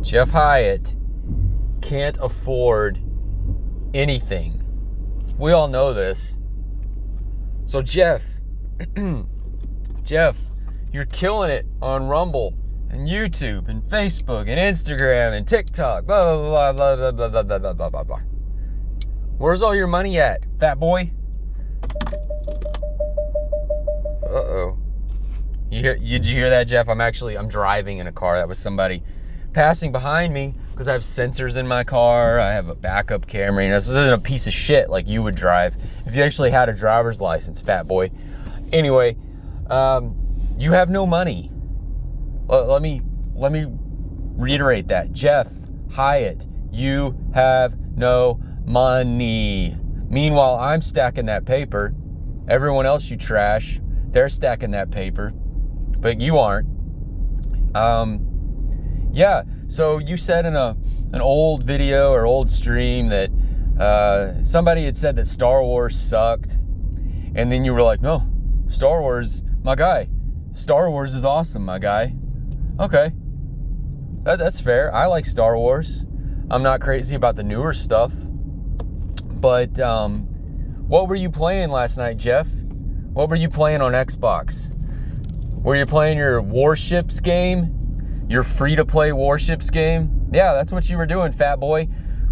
Jeff Hyatt can't afford anything. We all know this. So Jeff, you're killing it on Rumble and YouTube and Facebook and Instagram and TikTok. Blah, blah, blah, blah, blah, blah, blah, blah, blah, blah, blah. Where's all your money at, fat boy? Uh-oh. Did you hear that, Jeff? I'm driving in a car. That was somebody passing behind me because I have sensors in my car. I have a backup camera. You know, this isn't a piece of shit like you would drive if you actually had a driver's license, fat boy. Anyway, you have no money. Let me reiterate that. Jeff Hyatt, you have no money. Meanwhile, I'm stacking that paper. Everyone else you trash, they're stacking that paper, but you aren't. Yeah, so you said in an old video or old stream that somebody had said that Star Wars sucked, and then you were like, no, Star Wars, my guy. Star Wars is awesome, my guy. Okay, that's fair. I like Star Wars. I'm not crazy about the newer stuff. But what were you playing last night, Jeff? What were you playing on Xbox? Were you playing your Warships game? Your free-to-play Warships game? Yeah, that's what you were doing, fat boy.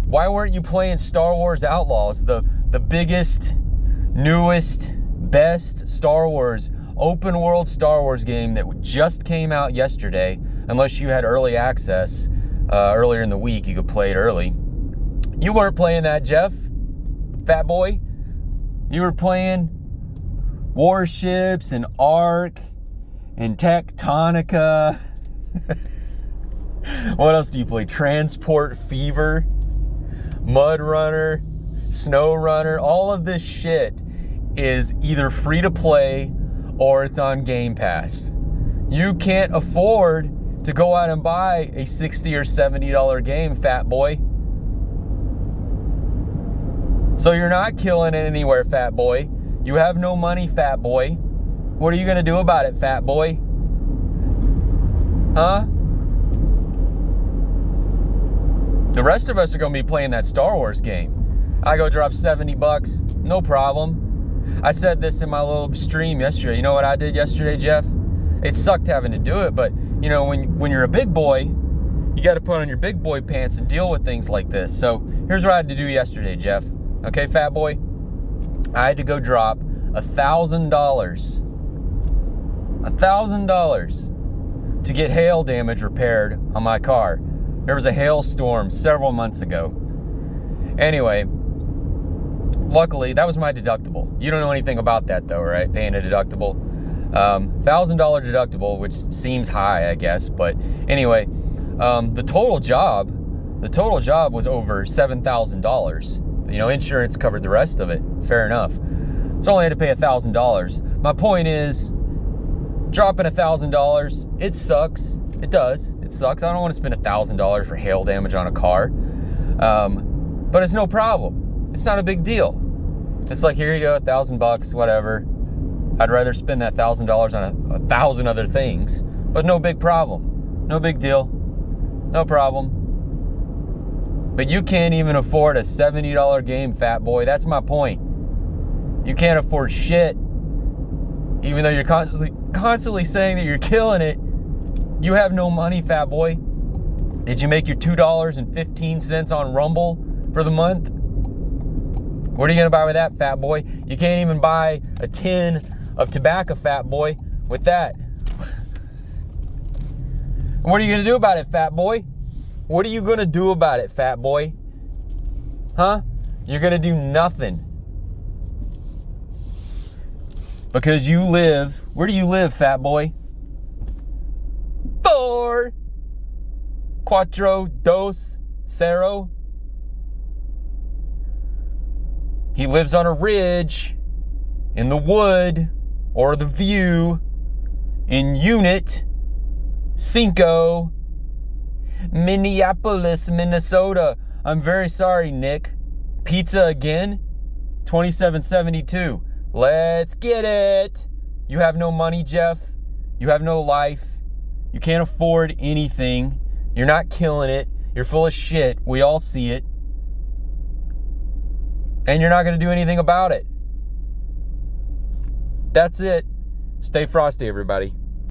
Why weren't you playing Star Wars Outlaws, the biggest, newest, best Star Wars, open world Star Wars game that just came out yesterday? Unless you had early access earlier in the week, you could play it early. You weren't playing that, Jeff, fat boy. You were playing Warships and Ark and Tectonica. What else do you play? Transport Fever, Mud Runner, Snow Runner. All of this shit is either free to play or it's on Game Pass. You can't afford to go out and buy a $60 or $70 game, fat boy. So you're not killing it anywhere, fat boy. You have no money, fat boy. What are you gonna do about it, fat boy? Huh? The rest of us are gonna be playing that Star Wars game. I go drop $70, no problem. I said this in my little stream yesterday. You know what I did yesterday, Jeff? It sucked having to do it, but you know, when you're a big boy, you gotta put on your big boy pants and deal with things like this. So here's what I had to do yesterday, Jeff. Okay, fat boy? I had to go drop $1,000. $1,000 to get hail damage repaired on my car. There was a hailstorm several months ago. Anyway, luckily, that was my deductible. You don't know anything about that though, right? Paying a deductible. $1,000 deductible, which seems high, I guess. But anyway, the total job was over $7,000. You know, insurance covered the rest of it. Fair enough. So I only had to pay $1,000. My point is, dropping $1,000, it sucks. It does. It sucks. I don't want to spend $1,000 for hail damage on a car. But it's no problem. It's not a big deal. It's like, here you go, $1,000, whatever. I'd rather spend that $1,000 on a 1,000 other things. But no big problem. No big deal. No problem. But you can't even afford a $70 game, fat boy. That's my point. You can't afford shit. Even though you're constantly saying that you're killing it, you have no money, fat boy. Did you make your $2.15 on Rumble for the month? What are you gonna buy with that, fat boy? You can't even buy a tin of tobacco, fat boy, with that. What are you gonna do about it, fat boy? What are you gonna do about it, fat boy? Huh? You're gonna do nothing. Because you live, where do you live, fat boy? 4, 4, 2, 0. He lives on a ridge, in the wood, or the view, in Unit 5, Minneapolis, Minnesota. I'm very sorry, Nick. Pizza again? $27.72. Let's get it. You have no money, Jeff. You have no life. You can't afford anything. You're not killing it. You're full of shit. We all see it. And you're not going to do anything about it. That's it. Stay frosty, everybody.